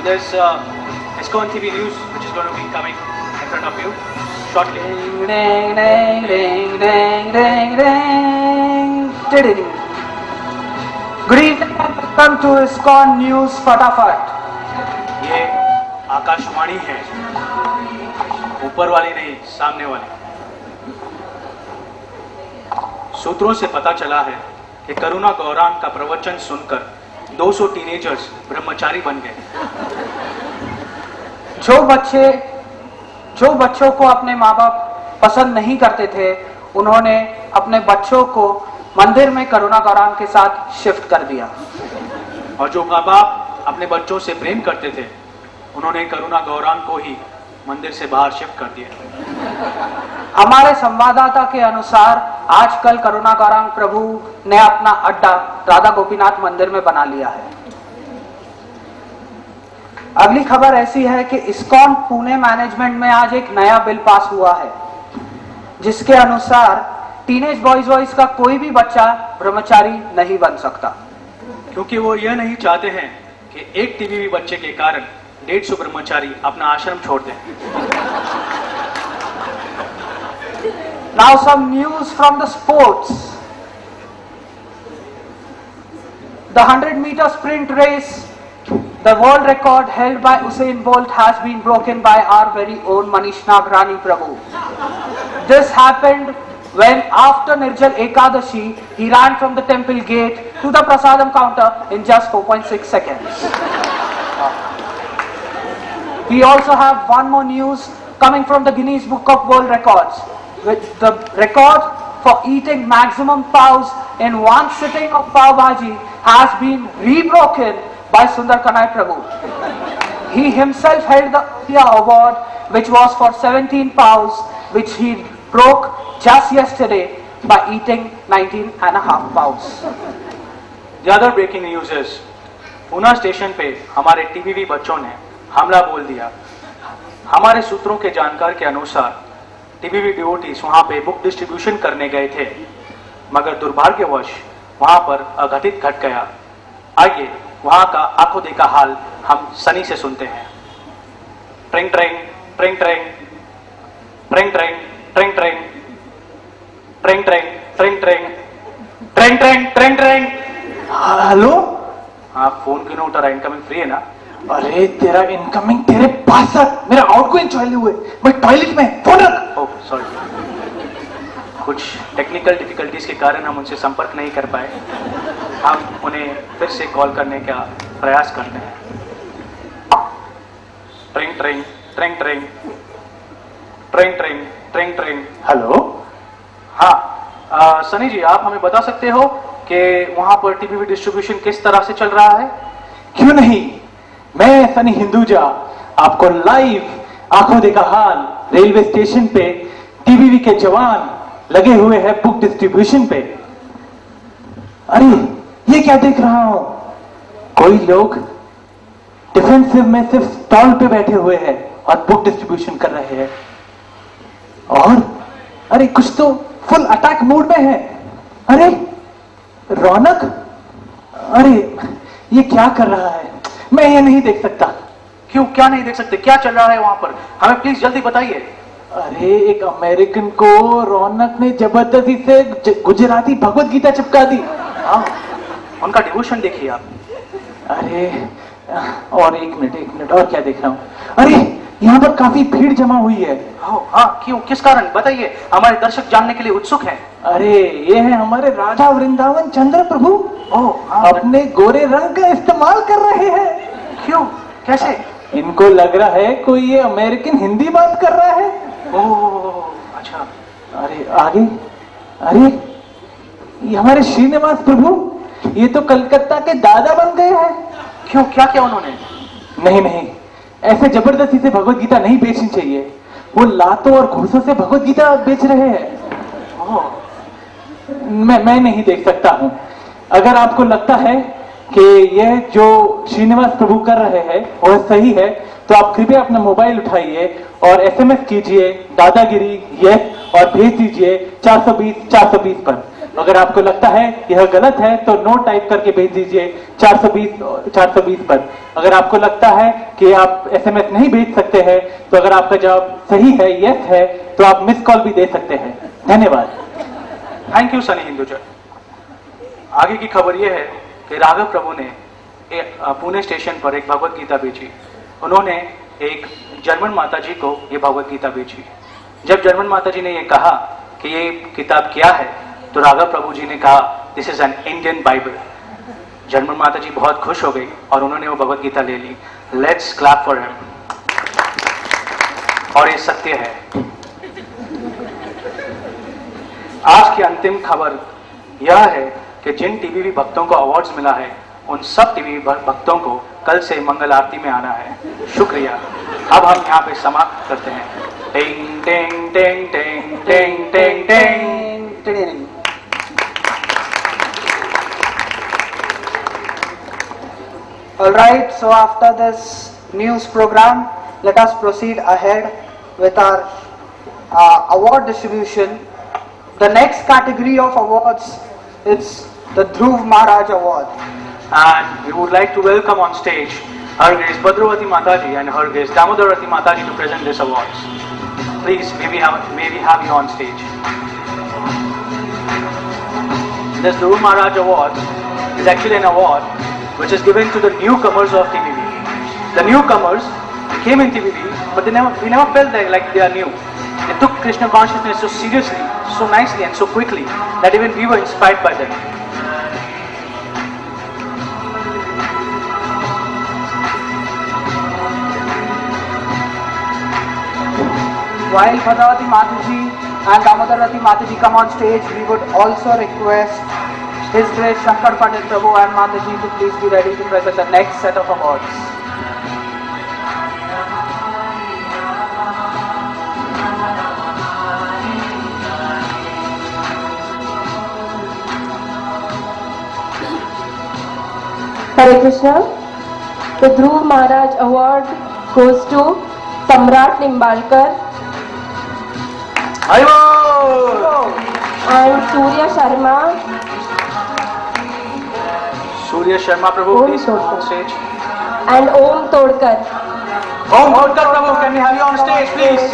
And there's ISKCON TV news, which is going to be coming in front of you shortly. Ding, ding, ding, ding, ding, ding, ding. Good evening and welcome to ISKCON News फटाफट। ये आकाशवाणी है, ऊपर वाली नहीं, सामने वाली। सूत्रों से पता चला है कि करुणा गौरांग का प्रवचन सुनकर 200 टीनेजर्स ब्रह्मचारी बन गए। जो बच्चों को अपने माँ बाप पसंद नहीं करते थे, उन्होंने अपने बच्चों को मंदिर में करुणा गौरांग के साथ शिफ्ट कर दिया। और जो माँ बाप अपने बच्चों से प्रेम करते थे, उन्होंने करुणा गौरांग को ही मंदिर से बाहर शिफ्ट कर दिया। हमारे संवाददाता के अनुसार आजकल करुणा गौरांग प्रभु ने अपना अड्डा राधा गोपीनाथ मंदिर में बना लिया है। अगली खबर ऐसी है कि इस्कॉन पुणे मैनेजमेंट में आज एक नया बिल पास हुआ है, जिसके अनुसार टीनेज बॉयज का कोई भी बच्चा ब्रह्मचारी नहीं बन सकता, क्योंकि वो यह नहीं चाहते हैं कि एक टीबीवी बच्चे के कारण 150 ब्रह्मचारी अपना आश्रम छोड़ दें। Now some news from the sports. The 100-meter sprint race, the world record held by Usain Bolt has been broken by our very own Manish Nagrani Prabhu. This happened when after Nirjal Ekadashi, he ran from the temple gate to the Prasadam counter in just 4.6 seconds. We also have one more news coming from the Guinness Book of World Records, with the record for eating maximum paos in one sitting of pav bhaji has been rebroken by Sundar Kanai Prabhu. He himself held the India award, which was for 17 paos, which he broke just yesterday by eating 19 and a half paos. The other breaking news is, Poona station पे हमारे टीबीवी बच्चों ने हमला बोल दिया। हमारे सूत्रों के जानकार के अनुसार टीबीवी डिवोटीज वहां पे बुक डिस्ट्रीब्यूशन करने गए थे, मगर दुर्भाग्यवश वहां पर अघटित घट गया। आइए वहां का आंखों देखा हाल हम सनी से सुनते हैं। ट्रेंग ट्रेंग ट्रेंग ट्रेंग ट्रेंग ट्रेंग ट्रेंग ट्रेंग ट्रेंग ट्रेंग ट्रेंग ट्रेंग ट्रेंग ट्रेंग ट्रेंग ट्रेंग। हेलो, हाँ, फोन क्यों नहीं उठा रहा? इनकमिंग फ्री है ना? अरे तेरा इनकमिंग तेरे पास रख, मेरा आउटगोइंग चालू हुए, मैं टॉयलेट में, फोन रख। ओह सॉरी, कुछ टेक्निकल डिफिकल्टीज के कारण हम उनसे संपर्क नहीं कर पाए। हम उन्हें फिर से कॉल करने का प्रयास करते हैं। ट्रेंग ट्रेंग ट्रेंग ट्रेंग ट्रेंग ट्रेंग ट्रेंग ट्रेंग। हेलो, हाँ, सनी जी, आप हमें बता सकते हो कि वहां पर टीबीवी डिस्ट्रीब्यूशन किस तरह से चल रहा है? क्यों नहीं, मैं सनी हिंदुजा आपको लाइव आंखों देखा हाल रेलवे स्टेशन पे टीबीवी के जवान लगे हुए हैं बुक डिस्ट्रीब्यूशन पे। अरे ये क्या देख रहा हूं, कोई लोग डिफेंसिव में सिर्फ स्टॉल पे बैठे हुए हैं और बुक डिस्ट्रीब्यूशन कर रहे हैं, और अरे कुछ तो फुल अटैक मूड में है। अरे रौनक, अरे ये क्या कर रहा है, मैं ये नहीं देख सकता। क्यों, क्या नहीं देख सकते? क्या चल रहा है वहां पर? हमें प्लीज जल्दी बताइए। अरे एक अमेरिकन को रौनक ने जबरदस्ती से गुजराती भगवत गीता चिपका दी। हाँ, उनका डिवोशन देखिए आप। अरे और एक मिनट और क्या देख रहा हूँ? अरे यहाँ पर काफी भीड़ जमा हुई है। हाँ, क्यों, किस कारण? बताइए, हमारे दर्शक जानने के लिए उत्सुक हैं। अरे ये है हमारे राजा वृंदावन चंद्र प्रभु। ओह, अपने गोरे रंग का इस्तेमाल कर रहे हैं। क्यों, कैसे? इनको लग रहा है कोई ये अमेरिकन हिंदी बात कर रहा है। ओह, अच्छा। अरे आगे, अरे ये हमारे श्रीनिवास प्रभु, ये तो कलकत्ता के दादा बन गए हैं। क्यों, क्या किया उन्होंने? नहीं, ऐसे जबरदस्ती से भगवत गीता नहीं बेचनी चाहिए। वो लातों और घूसों से भगवत गीता बेच रहे हैं। ओह, मैं नहीं देख सकता हूं। अगर आपको लगता है कि यह जो श्रीनिवास प्रभु कर रहे हैं वह सही है, तो आप कृपया अपना मोबाइल उठाइए और एसएमएस कीजिए दादागिरी यस और भेज दीजिए 420 420 पर। अगर आपको लगता है यह गलत है तो नो टाइप करके भेज दीजिए 420 पर। अगर आपको लगता है कि आप एसएमएस नहीं भेज सकते हैं तो अगर आपका जवाब सही है, यस है, तो आप मिस कॉल भी दे सकते हैं। धन्यवाद। Thank you Sunny Hinduja. आगे की खबर यह है कि राघव प्रभु ने पुणे स्टेशन पर एक भगवत गीता बेची। उन्होंने एक जर्मन माताजी को ये भगवत गीता बेची। जब जर्मन माताजी ने ये कहा कि ये किताब क्या है तो राघव प्रभु जी ने कहा this is an Indian Bible. German माताजी बहुत खुश हो गई और उन्होंने वो भगवत गीता ले ली। Let's clap for him. और ये सत्य है। आज की अंतिम खबर यह है कि जिन टीबीवी भक्तों को अवार्ड्स मिला है उन सब टीबीवी भक्तों को कल से मंगल आरती में आना है। शुक्रिया। अब हम यहाँ पे समाप्त करते हैं। टिंग टिंग टिंग टिंग टिंग टिंग टिंग। Alright, so after this news program, let us proceed ahead with our award distribution. The next category of awards is the Dhruv Maharaj Award. And we would like to welcome on stage Her Grace Bhadravati Mataji and Her Grace Damodarati Mataji to present this awards. Please, may we have you on stage. This Dhruv Maharaj Award is actually an award which is given to the newcomers of TBV. The newcomers came in TBV, but we never felt like they are new. They took Krishna consciousness so seriously, so nicely and so quickly that even we were inspired by them. While Bhadravati Mataji and Damodarati Mataji come on stage, we would also request His Grace Shankar Pandit Prabhu and Mataji to please be ready to present the next set of awards. Hare Krishna. The Dhruv Maharaj Award goes to Samrat Nimbalkar and Surya Sharma. Surya Sharma Prabhu, Om please come on Todkar. stage. And Om Todkar. Om Todkar Prabhu, can we have you on stage, please?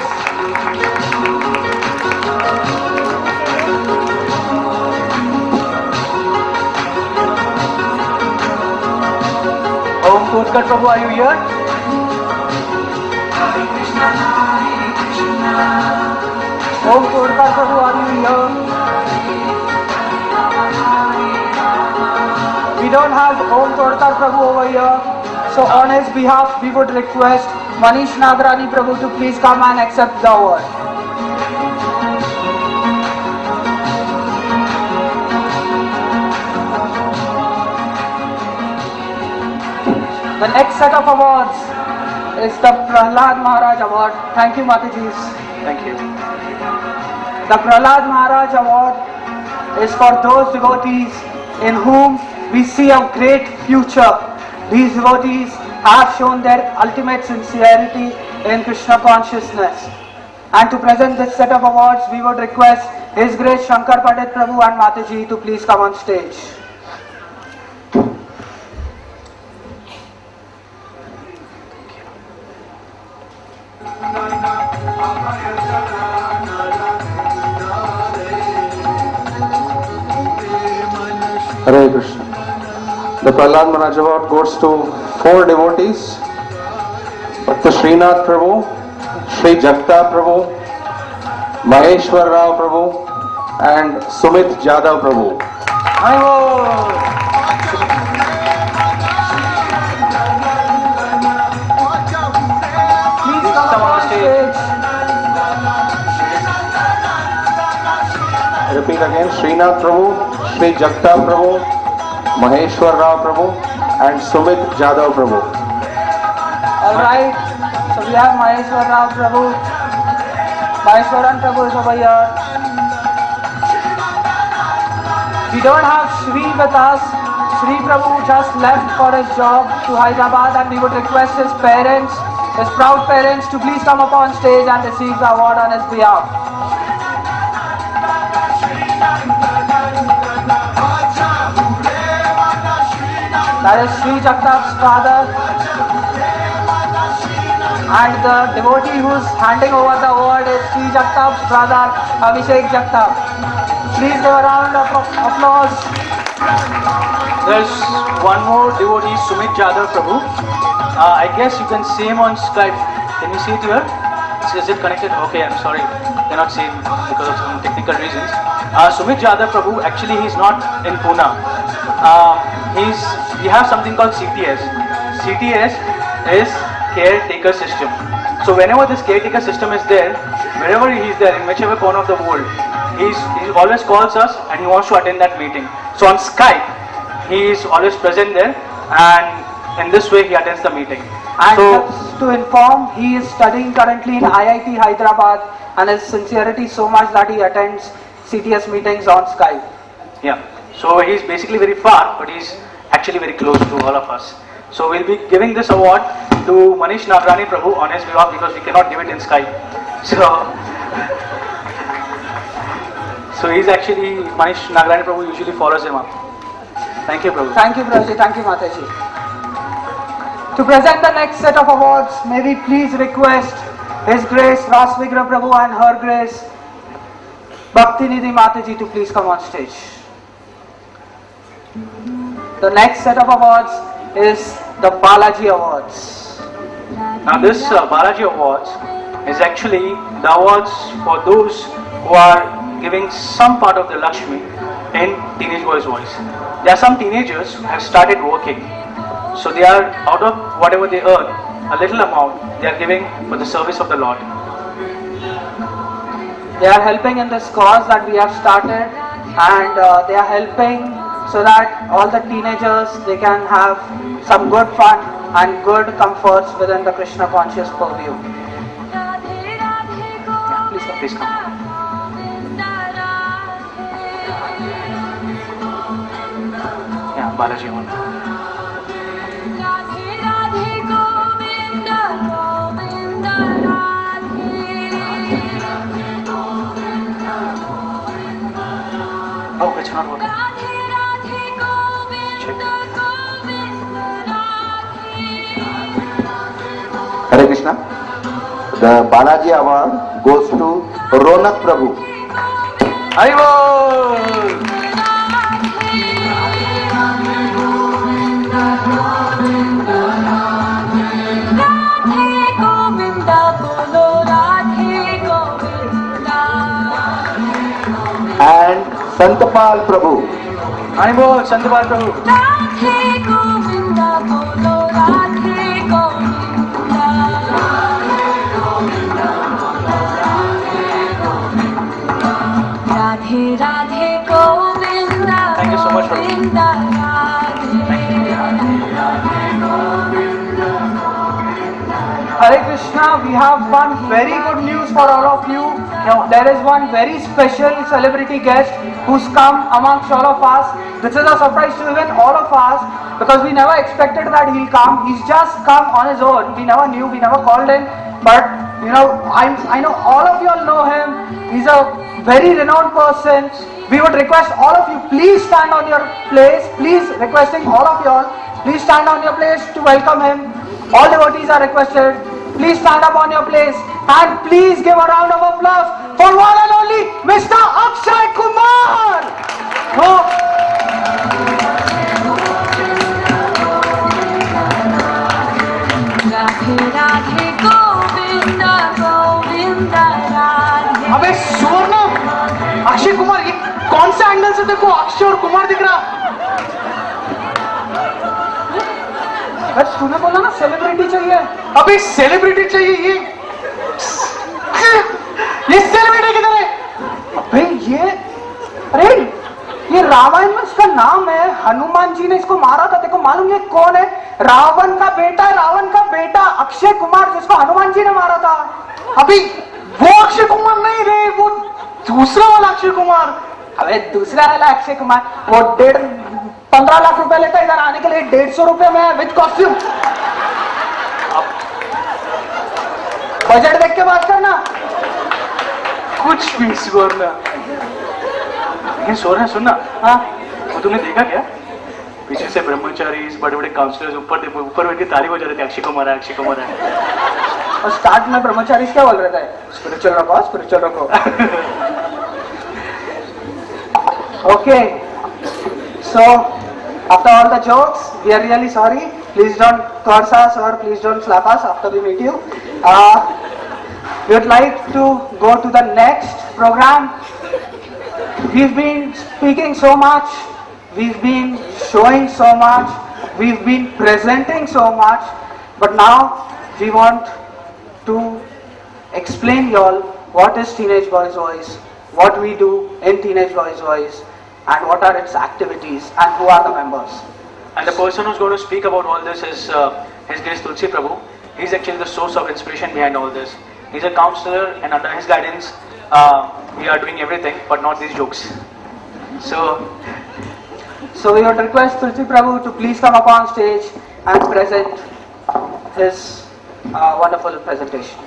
Om Todkar Prabhu, are you here? Om Todkar Prabhu, are you here? We don't have Om Todkar Prabhu over here. So on his behalf, we would request Manish Nagarani Prabhu to please come and accept the award. The next set of awards is the Prahlad Maharaj Award. Thank you, Matajis. Thank you. The Prahlad Maharaj Award is for those devotees in whom we see a great future. These devotees have shown their ultimate sincerity in Krishna consciousness. And to present this set of awards, we would request His Grace Shankar Pandit Prabhu and Mataji to please come on stage. Hare Krishna. The Prahlad Maharaj Award goes to 4 devotees: Bhakta Srinath Prabhu, Sri Jagta Prabhu, Maheshwar Rao Prabhu, and Sumit Jadhav Prabhu. Please come on stage. Repeat again: Srinath Prabhu, Sri Jagta Prabhu, Maheshwar Rao Prabhu, and Sumit Jadhav Prabhu. Alright, so we have Maheshwar Rao Prabhu. Maheshwaran Prabhu is over here. We don't have Shri with us. Shri Prabhu just left for his job to Hyderabad, and we would request his parents, his proud parents, to please come up on stage and receive the award on his behalf. that is Sri Jagtap's father, and the devotee who is handing over the award is Sri Jagtap's brother, Abhishek Jagtap. Please give a round of applause. There's one more devotee, Sumit Jadhav Prabhu. I guess you can see him on Skype. Can you see it here? Is it connected? Okay, I'm sorry. Cannot see it because of some technical reasons. Sumit Jadhav Prabhu, actually he's not in Pune. We have something called CTS. CTS is caretaker system. So whenever this caretaker system is there, wherever he is there, in whichever corner of the world, he always calls us and he wants to attend that meeting. So on Skype, he is always present there, and in this way he attends the meeting. And So just to inform, he is studying currently in IIT Hyderabad, and his sincerity is so much that he attends CTS meetings on Skype. yeah, so he's basically very far, but he's actually very close to all of us. So we'll be giving this award to Manish Nagrani Prabhu on his behalf because we cannot give it in Skype. So he's actually, Manish Nagrani Prabhu usually follows him up. Thank you, Prabhu. Thank you, Prabhuji. Thank you, Mataji. To present the next set of awards, may we please request His Grace Ras Vigra Prabhu and Her Grace Bhakti Nidhi Mataji to please come on stage. The next set of awards is the Balaji Awards. Now this Balaji Awards is actually the awards for those who are giving some part of the Lakshmi in teenage boys' voice. There are some teenagers who have started working. So they are, out of whatever they earn, a little amount they are giving for the service of the Lord. They are helping in this cause that we have started, and they are helping so that all the teenagers, they can have some good fun and good comforts within the Krishna conscious purview. Please come. Yeah, Balaji one. Oh, it's not working. Check. Hare Krishna. The Balaji Award goes to Ronak Prabhu. Haribol! And Santapal Prabhu. Haribol, Santapal Prabhu. Thank you so much, Prabhu. Hare Krishna, we have one very good news for all of you. There is one very special celebrity guest who's come amongst all of us. This is a surprise to even all of us because we never expected that he'll come. He's just come on his own. We never knew, we never called him. But you know, I know all of you all know him. He's a very renowned person. We would request all of you, please stand on your place. Please, requesting all of you all, please stand on your place to welcome him. All devotees are requested. Please stand up on your place and please give a round of applause for one and only Mr. Akshay Kumar. अबे सुन ना, अक्षय कुमार, ये कौन सा angle से देखो अक्षय और कुमार दिख रहा? बस तूने बोला ना सेलिब्रिटी चाहिए. अबे सेलिब्रिटी चाहिए ये सेलिब्रिटी किधर है? अबे ये, अरे ये रावण में इसका नाम है. हनुमान जी ने इसको मारा था. देखो मालूम ये कौन है? रावण का बेटा है. रावण का बेटा अक्षय कुमार, जिसको हनुमान जी ने मारा था. अभी वो अक्षय कुमार नहीं रे, वो दूसरा वाला अक्षय कुमार. अबे दूसरा वाला अक्षय कुमार, वो 15 लाख रुपए लेता है इधर आने के लिए. 150 रुपए में विद कॉस्ट्यूम. बजट देख के बात करना. कुछ भी सोना. लेकिन सोना सुनना, हाँ, वो तुमने देखा क्या? पीछे से ब्रह्मचारी बड़े बड़े काउंसलर्स ऊपर बैठ के ताली बजा रहे थे, अक्षय कुमार है, अक्षय कुमार है। और स्टार्ट में ब्रह्मचारी क्या बोल रहे थे? स्पिरिचुअल रखो, स्पिरिचुअल रखो। Okay, so after all the jokes, we are really sorry. Please don't curse us or please don't slap us after we meet you. We would like to go to the next program. We've been speaking so much, we've been showing so much, we've been presenting so much, but now we want to explain y'all what is Teenage Boys Voice, what we do in Teenage Boys Voice, and what are its activities and who are the members. And the person who's going to speak about all this is His Grace Tulsi Prabhu. He's actually the source of inspiration behind all this. He's a counselor, and under his guidance, we are doing everything, but not these jokes. So we would request Tulsi Prabhu to please come up on stage and present his wonderful presentation.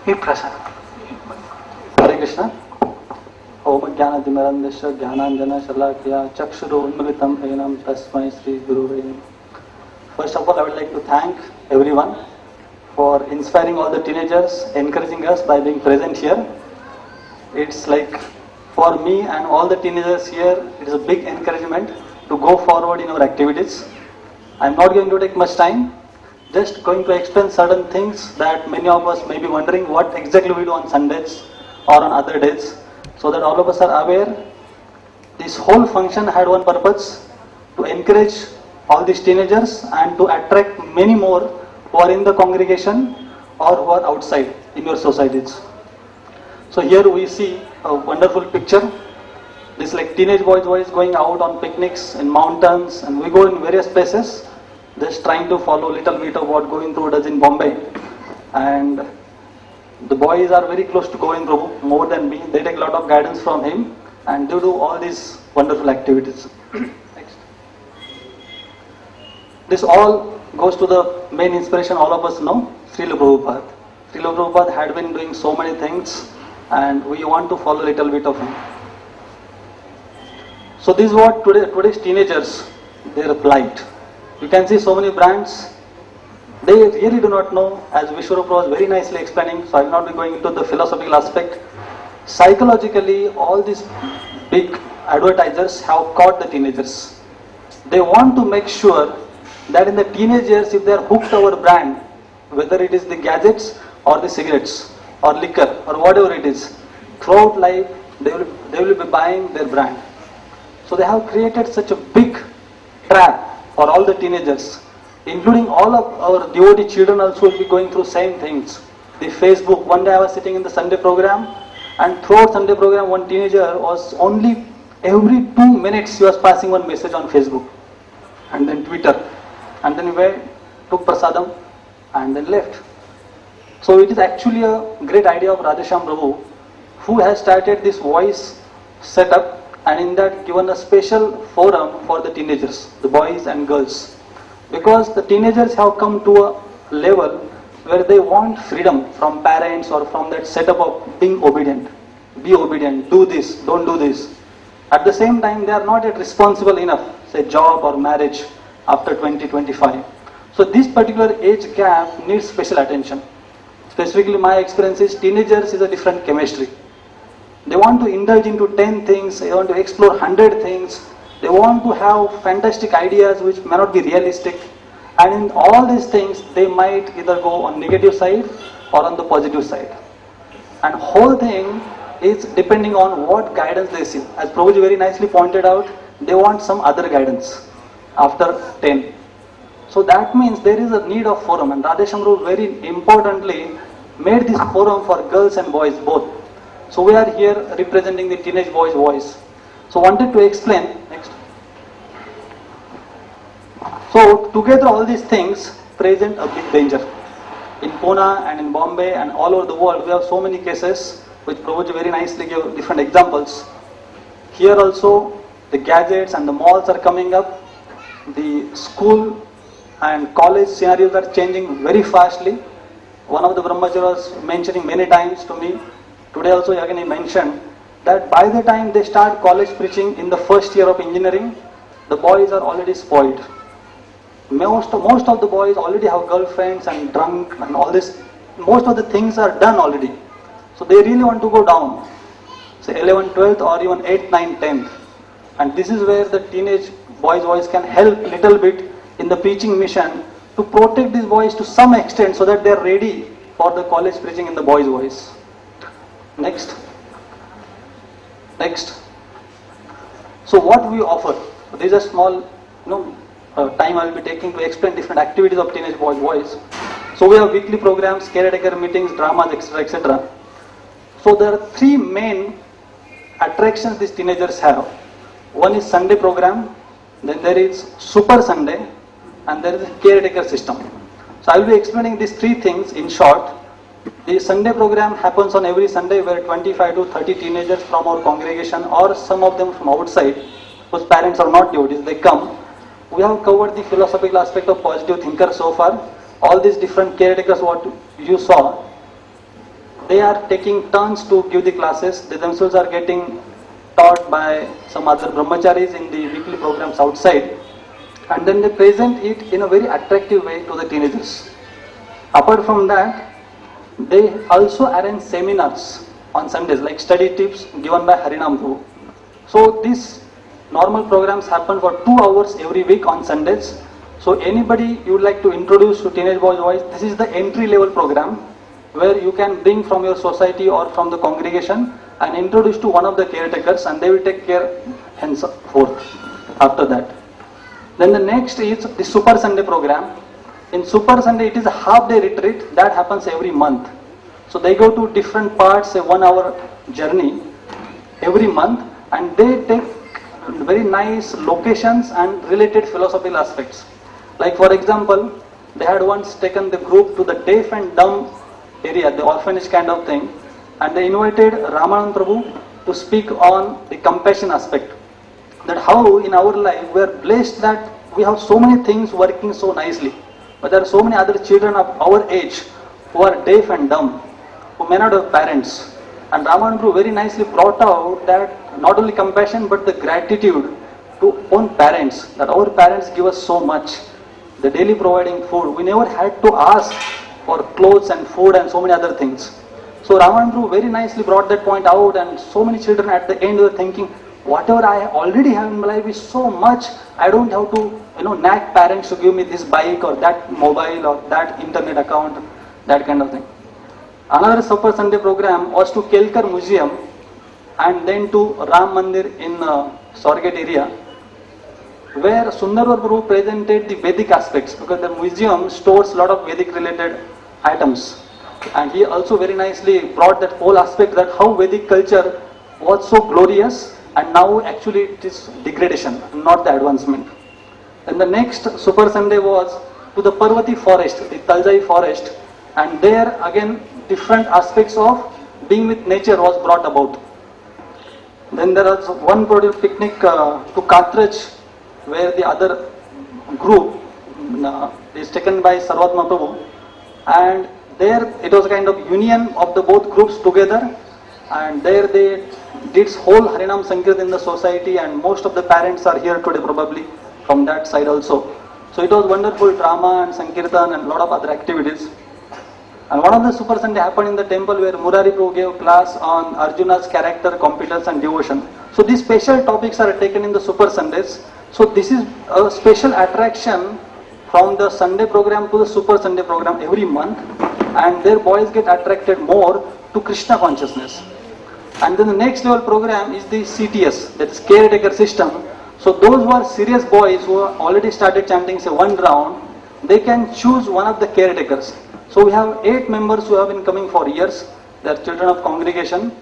हे प्रसाद। हरे कृष्णा। ओम ज्ञानतिमिरन्धस्य ज्ञानाञ्जनशलाकया चक्षुरुन्मिलितं येन तस्मै श्री गुरुवे नमः। First of all, I would like to thank everyone for inspiring all the teenagers, encouraging us by being present here. It's like for me and all the teenagers here, it is a big encouragement to go forward in our activities. I'm not going to take much time. Just going to explain certain things that many of us may be wondering what exactly we do on Sundays or on other days, so that all of us are aware. This whole function had one purpose: to encourage all these teenagers and to attract many more who are in the congregation or who are outside in your societies. So here we see a wonderful picture. This like teenage boys going out on picnics in mountains, and we go in various places, just trying to follow little bit of what Govind Prabhu does in Bombay. And the boys are very close to Govind Prabhu, more than me. They take a lot of guidance from him, and they do all these wonderful activities. Next. This all goes to the main inspiration all of us know, Srila Prabhupada. Srila Prabhupada had been doing so many things, and we want to follow a little bit of him. So this is what today's teenagers, their plight. You can see so many brands, they really do not know, as Vishwarup was very nicely explaining, so I will not be going into the philosophical aspect. Psychologically, all these big advertisers have caught the teenagers. They want to make sure that in the teenagers, if they are hooked over brand, whether it is the gadgets or the cigarettes or liquor or whatever it is, throughout life they will be buying their brand. So they have created such a big trap for all the teenagers, including all of our devotee children also will be going through same things. The Facebook, one day I was sitting in the Sunday program, and throughout Sunday program one teenager was only every 2 minutes he was passing one message on Facebook and then Twitter, and then he went, took prasadam and then left. So it is actually a great idea of Radhesham Prabhu, who has started this voice setup, and in that given a special forum for the teenagers, the boys and girls, because the teenagers have come to a level where they want freedom from parents or from that setup of being obedient. Be obedient, do this, don't do this. At the same time, they are not yet responsible enough, say job or marriage after 20-25. So this particular age gap needs special attention. Specifically my experience is teenagers is a different chemistry. They want to indulge into 10 things, they want to explore 100 things, they want to have fantastic ideas which may not be realistic, and in all these things they might either go on negative side or on the positive side. And whole thing is depending on what guidance they see. As Prabhuji very nicely pointed out, they want some other guidance after 10. So that means there is a need of forum, and Radhesham Prabhu very importantly made this forum for girls and boys both. So we are here representing the teenage boys' voice. So wanted to explain, next. So together all these things present a big danger. In Pune and in Bombay and all over the world, we have so many cases which Prabhuji very nicely gave different examples. Here also the gadgets and the malls are coming up. The school and college scenarios are changing very fastly. One of the Brahmachari was mentioning many times to me, today also again he mentioned, that by the time they start college preaching in the first year of engineering, the boys are already spoiled. Most of the boys already have girlfriends and drunk and all this. Most of the things are done already. So they really want to go down. Say 11th, 12th or even 8th, 9th, 10th. And this is where the teenage boys' voice can help little bit in the preaching mission to protect these boys to some extent so that they are ready for the college preaching in the boys' voice. Next. So what we offer? This is a small, time I will be taking to explain different activities of teenage boys' voice. So we have weekly programs, caretaker meetings, dramas, etc., etc. So there are three main attractions these teenagers have. One is Sunday program, then there is Super Sunday, and there is a caretaker system. So I will be explaining these three things in short. The Sunday program happens on every Sunday where 25 to 30 teenagers from our congregation or some of them from outside, whose parents are not devotees, they come. We have covered the philosophical aspect of positive thinker so far. All these different caretakers what you saw, they are taking turns to give the classes. They themselves are getting taught by some other brahmacharis in the weekly programs outside, and then they present it in a very attractive way to the teenagers. Apart from that, they also arrange seminars on Sundays like study tips given by Harinam Prabhu. So these normal programs happen for 2 hours every week on Sundays. So anybody you would like to introduce to teenage boys' voice, this is the entry level program where you can bring from your society or from the congregation and introduce to one of the caretakers, and they will take care henceforth after that. Then the next is the Super Sunday program. In Super Sunday it is a half day retreat that happens every month. So they go to different parts, a 1 hour journey every month, and they take very nice locations and related philosophical aspects. Like for example, they had once taken the group to the deaf and dumb area, the orphanage kind of thing, and they invited Ramanand Prabhu to speak on the compassion aspect. That how in our life we are blessed that we have so many things working so nicely, but there are so many other children of our age who are deaf and dumb, who may not have parents. And Ramanand Prabhu very nicely brought out that not only compassion but the gratitude to own parents, that our parents give us so much, the daily providing food. We never had to ask for clothes and food and so many other things. So Ramanand Prabhu very nicely brought that point out, and so many children at the end were thinking, whatever I already have in my life is so much, I don't have to nag parents to give me this bike or that mobile or that internet account, that kind of thing. Another Super Sunday program was to Kelkar Museum and then to Ram Mandir in Swargate area, where Sundarvar Prabhu presented the Vedic aspects, because the museum stores a lot of Vedic related items, and he also very nicely brought that whole aspect, that how Vedic culture was so glorious and now actually it is degradation, not the advancement. And the next Super Sunday was to the Parvati forest, the Taljai forest, and there again different aspects of being with nature was brought about. Then there was one picnic to Katraj, where the other group is taken by Sarvatma Prabhu, and there it was a kind of union of the both groups together, and there they did whole Harinam Sankirtan in the society, and most of the parents are here today probably from that side also. So it was wonderful drama and Sankirtan and a lot of other activities. And one of the Super Sunday happened in the temple where Murari Prabhu gave class on Arjuna's character, competence and devotion. So these special topics are taken in the Super Sundays. So this is a special attraction from the Sunday program to the Super Sunday program every month, and their boys get attracted more to Krishna consciousness. And then the next level program is the CTS, that is caretaker system. So those who are serious boys who have already started chanting say one round, they can choose one of the caretakers. So we have 8 members who have been coming for years. They are children of congregation,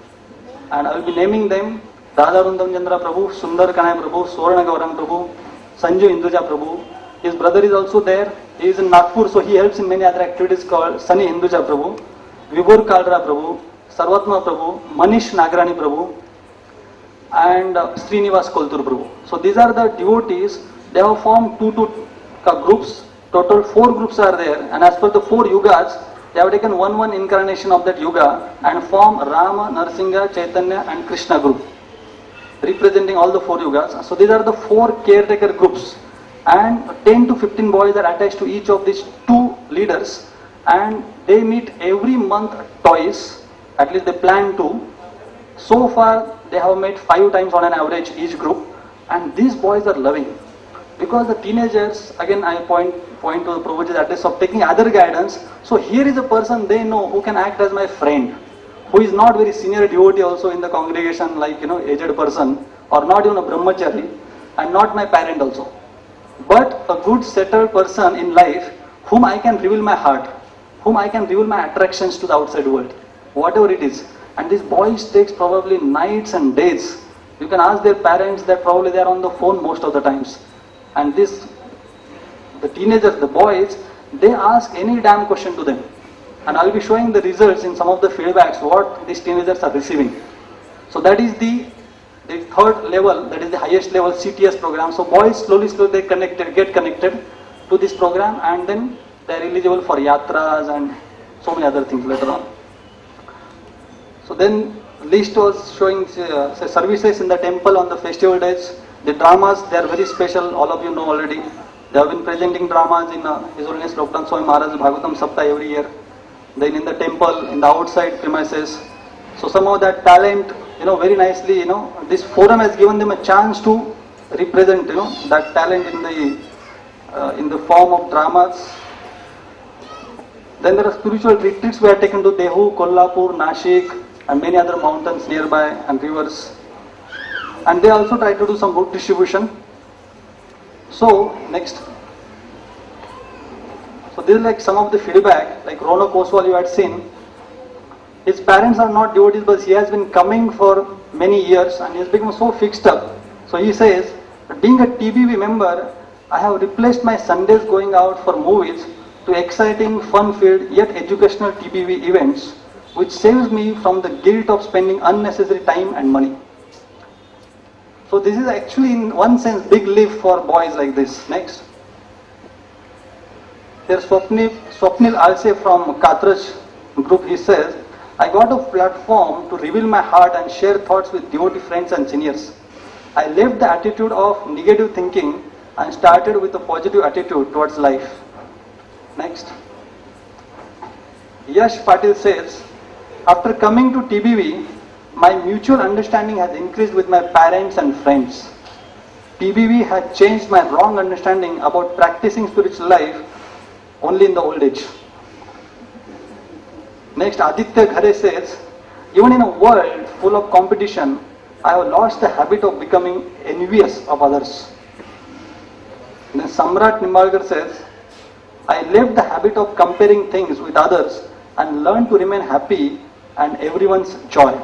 and I will be naming them. Radha Rundam Chandra Prabhu, Sundar Kanai Prabhu, Swarna Gaurang Prabhu, Sanju Hinduja Prabhu. His brother is also there. He is in Nagpur, so he helps in many other activities called Sunny Hinduja Prabhu, Vibhor Kaldra Prabhu, Sarvatma Prabhu, Manish Nagrani Prabhu, and Srinivas Koltur Prabhu. So these are the devotees. They have formed two groups. Total 4 groups are there, and as per the 4 yugas, they have taken one incarnation of that yuga and form Rama, Narsinga, Chaitanya and Krishna group, representing all the 4 yugas. So these are the 4 caretaker groups, and 10 to 15 boys are attached to each of these 2 leaders, and they meet every month twice, at least they plan to. So far they have met 5 times on an average each group, and these boys are loving. Because the teenagers, again I point to the Prabhuji's address of taking other guidance. So here is a person they know who can act as my friend, who is not very senior devotee also in the congregation, like aged person, or not even a brahmachari, and not my parent also, but a good settled person in life whom I can reveal my heart, whom I can reveal my attractions to the outside world, whatever it is. And these boys takes probably nights and days. You can ask their parents that probably they are on the phone most of the times. And the teenagers, the boys, they ask any damn question to them. And I'll be showing the results in some of the feedbacks what these teenagers are receiving. So that is the 3rd level, that is the highest level CTS program. So boys slowly they get connected to this program, and then they are eligible for yatras and so many other things later on. So then list was showing services in the temple on the festival days. The dramas, they are very special, all of you know already. They have been presenting dramas in His Holiness Loktan Swami Maharaj Bhagavatam Sapta every year. Then in the temple, in the outside premises. So some of that talent, very nicely, this forum has given them a chance to represent, that talent in the form of dramas. Then there are spiritual retreats we have taken to Dehu, Kolhapur, Nashik, and many other mountains nearby and rivers. And they also try to do some book distribution. So next. So this is like some of the feedback, like Ronak Oswal you had seen. His parents are not devotees, but he has been coming for many years and he has become so fixed up. So he says, being a TBV member, I have replaced my Sundays going out for movies to exciting, fun-filled yet educational TBV events, which saves me from the guilt of spending unnecessary time and money. So this is actually in one sense big lift for boys like this. Next. Here's Swapnil Alse from Katraj group. He says, I got a platform to reveal my heart and share thoughts with devotee friends and seniors. I left the attitude of negative thinking and started with a positive attitude towards life. Next. Yash Patil says, after coming to TBV, my mutual understanding has increased with my parents and friends. TBV has changed my wrong understanding about practicing spiritual life only in the old age. Next, Aditya Ghare says, even in a world full of competition, I have lost the habit of becoming envious of others. Then Samrat Nimbalkar says, I left the habit of comparing things with others and learned to remain happy and everyone's joy.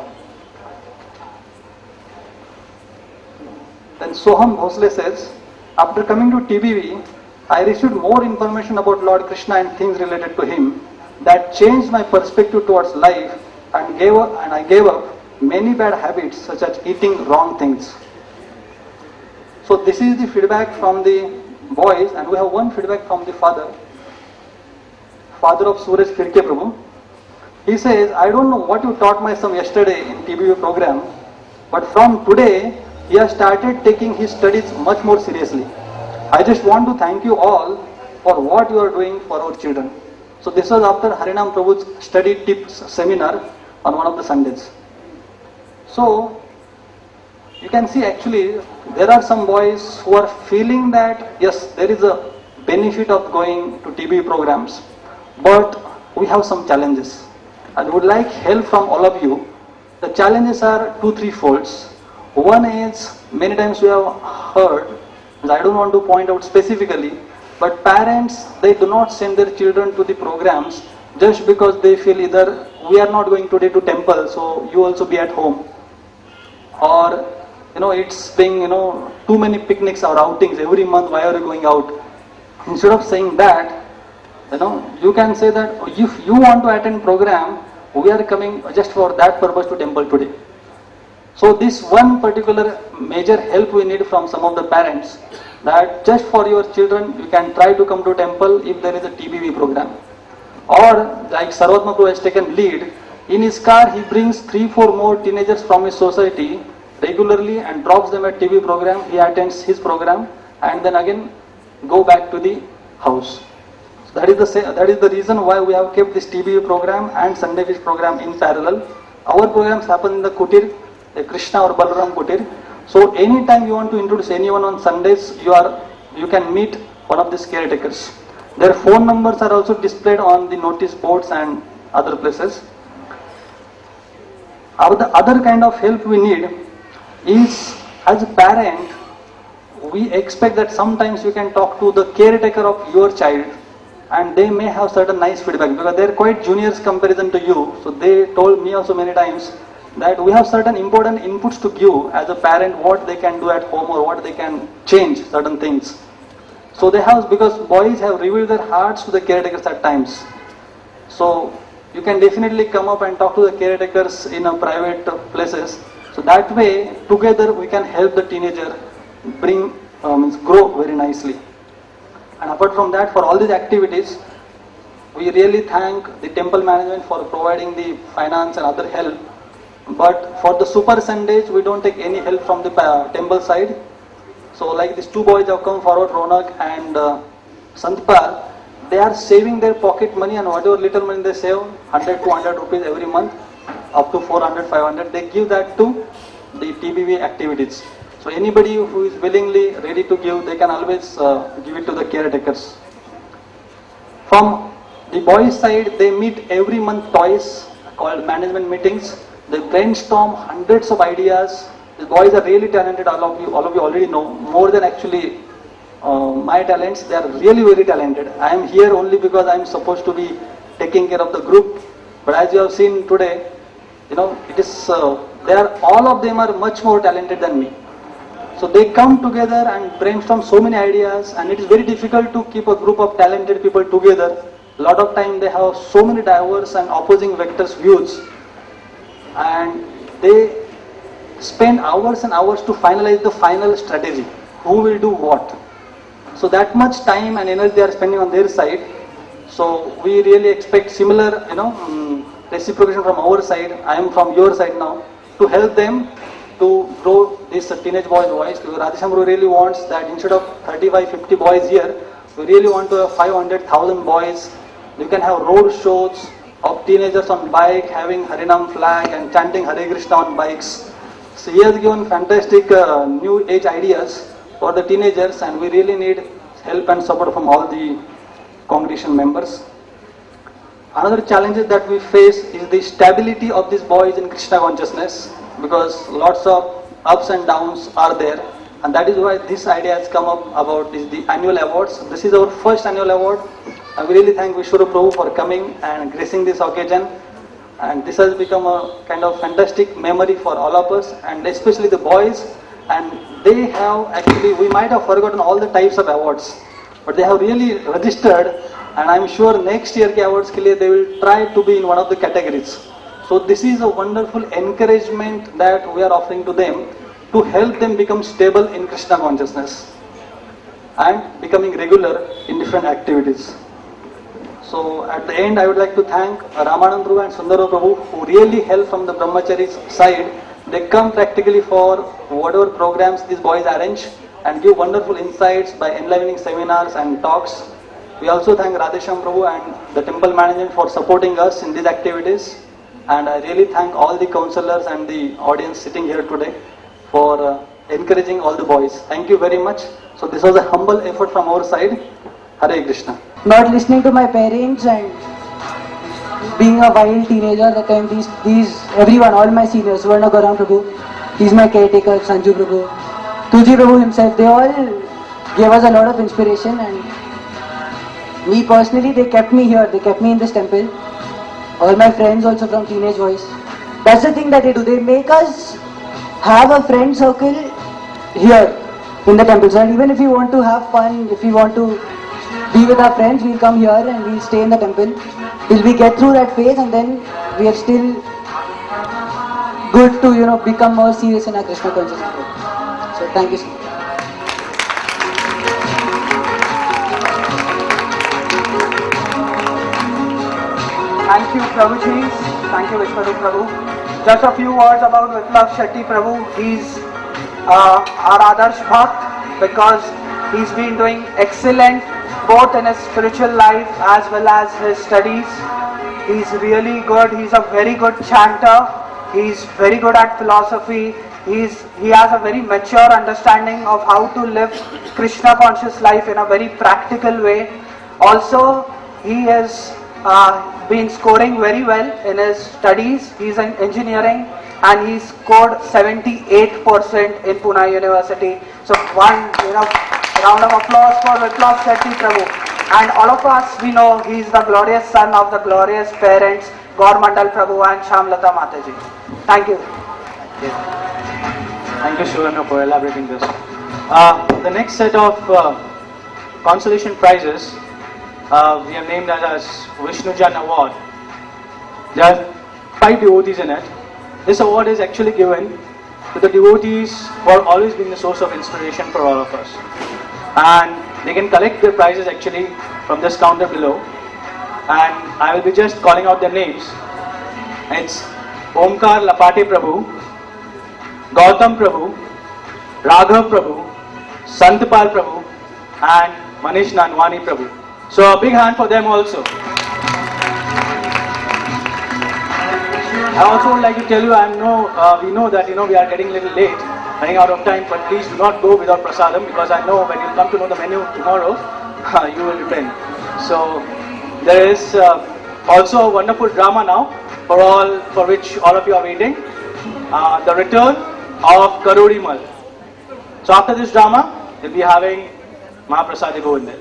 Then Soham Bhosle says, after coming to TBV, I received more information about Lord Krishna and things related to him that changed my perspective towards life and I gave up many bad habits such as eating wrong things. So this is the feedback from the boys, and we have one feedback from the father of Suresh Firke Prabhu. He says, I don't know what you taught my son yesterday in TBV program, but from today he has started taking his studies much more seriously. I just want to thank you all for what you are doing for our children. So this was after Harinam Prabhu's study tips seminar on one of the Sundays. So you can see actually there are some boys who are feeling that yes, there is a benefit of going to TBV programs, but we have some challenges and would like help from all of you. The challenges are 2-3 folds. One is, many times we have heard, I don't want to point out specifically, but parents, they do not send their children to the programs just because they feel either we are not going today to temple, so you also be at home, or it's being, too many picnics or outings every month, why are you going out? Instead of saying that, you can say that if you want to attend program, we are coming just for that purpose to temple today. So this one particular major help we need from some of the parents, that just for your children, you can try to come to temple if there is a TBV program. Or like Sarvatma Prabhu has taken lead, in his car he brings 3-4 more teenagers from his society regularly and drops them at TV program, he attends his program and then again go back to the house. So that is the reason why we have kept this TBV program and Sunday Fish program in parallel. Our programs happen in the Kutir, the Krishna or Balaram Kutir. So anytime you want to introduce anyone on Sundays, you can meet one of these caretakers. Their phone numbers are also displayed on the notice boards and other places. The other kind of help we need is, as a parent, we expect that sometimes you can talk to the caretaker of your child and they may have certain nice feedback because they are quite juniors comparison to you. So they told me also many times that we have certain important inputs to give as a parent, what they can do at home or what they can change certain things. So they have, because boys have revealed their hearts to the caretakers at times. So you can definitely come up and talk to the caretakers in a private places. So that way, together we can help the teenager grow very nicely. And apart from that, for all these activities, we really thank the temple management for providing the finance and other help. But for the Super Sundays, we don't take any help from the temple side. So like these two boys have come forward, Ronak and Santpal, they are saving their pocket money and whatever little money they save, 100 to 100 rupees every month, up to 400, 500, they give that to the TBV activities. So anybody who is willingly ready to give, they can always give it to the caretakers. From the boys' side, they meet every month twice, called management meetings. They brainstorm hundreds of ideas. The boys are really talented, all of you already know, more than actually my talents. They are really very talented. I am here only because I am supposed to be taking care of the group. But as you have seen today, it is, all of them are much more talented than me. So they come together and brainstorm so many ideas, and it is very difficult to keep a group of talented people together. A lot of time they have so many diverse and opposing vectors views, and they spend hours and hours to finalize the final strategy. Who will do what? So that much time and energy they are spending on their side. So we really expect similar, reciprocation from our side. I am from your side now to help them to grow this teenage boys' voice. Because Radhesham really wants that instead of 35-50 boys here, we really want to have 500,000 boys. You can have road shows of teenagers on bike having Harinam flag and chanting Hare Krishna on bikes. So he has given fantastic new age ideas for the teenagers, and we really need help and support from all the congregation members. Another challenge that we face is the stability of these boys in Krishna consciousness, because lots of ups and downs are there, and that is why this idea has come up about the annual awards. This is our first annual award. I really thank Vishwara Prabhu for coming and gracing this occasion, and this has become a kind of fantastic memory for all of us, and especially the boys. And they have actually, we might have forgotten all the types of awards, but they have really registered, and I am sure next year ke awards ke liye they will try to be in one of the categories. So this is a wonderful encouragement that we are offering to them to help them become stable in Krishna consciousness and becoming regular in different activities. So at the end, I would like to thank Ramanand Prabhu and Sundara Prabhu, who really help from the Brahmachari's side. They come practically for whatever programs these boys arrange and give wonderful insights by enlivening seminars and talks. We also thank Radhesham Prabhu and the temple management for supporting us in these activities. And I really thank all the counselors and the audience sitting here today for encouraging all the boys. Thank you very much. So this was a humble effort from our side. Hare Krishna. Not listening to my parents and being a wild teenager at the time, everyone, all my seniors, Suvarna Garam Prabhu, he's my caretaker, Sanju Prabhu, Tuji Prabhu himself, they all gave us a lot of inspiration, and me personally, they kept me here, they kept me in this temple. All my friends also from Teenage Voice. That's the thing that they do, they make us have a friend circle here in the temple. So even if we want to have fun, if we want to be with our friends, we'll come here and we'll stay in the temple till we get through that phase, and then we are still good to become more serious in our Krishna consciousness. So thank you so much. Thank you, Prabhuji. Thank you, Vishwaru Prabhu. Just a few words about Viplav Shetty Prabhu. He's our Adarsh Bhakt because he's been doing excellent both in his spiritual life as well as his studies. He's really good. He's a very good chanter. He's very good at philosophy. He has a very mature understanding of how to live Krishna conscious life in a very practical way. Also, he has been scoring very well in his studies. He's in engineering and he scored 78% in Pune University. So one round of applause for Viplav Shetty Prabhu. And all of us, we know he's the glorious son of the glorious parents, Gaur Mandal Prabhu and Shamlata Mataji. Thank you. Thank you, Shivana, for elaborating this. The next set of consolation prizes we have named as Vishnujan Award. There are 5 devotees in it. This award is actually given to the devotees who are always being the source of inspiration for all of us. And they can collect their prizes actually from this counter below. And I will be just calling out their names. It's Omkar Lapate Prabhu, Gautam Prabhu, Raghav Prabhu, Santpal Prabhu and Manish Nanwani Prabhu. So a big hand for them also. I also would like to tell you, we know that we are getting a little late, running out of time, but please do not go without prasadam because I know when you come to know the menu tomorrow, you will repent. So there is also a wonderful drama now for which all of you are waiting. The return of Karodi Mal. So after this drama, we'll be having Mahaprasadi Govinda.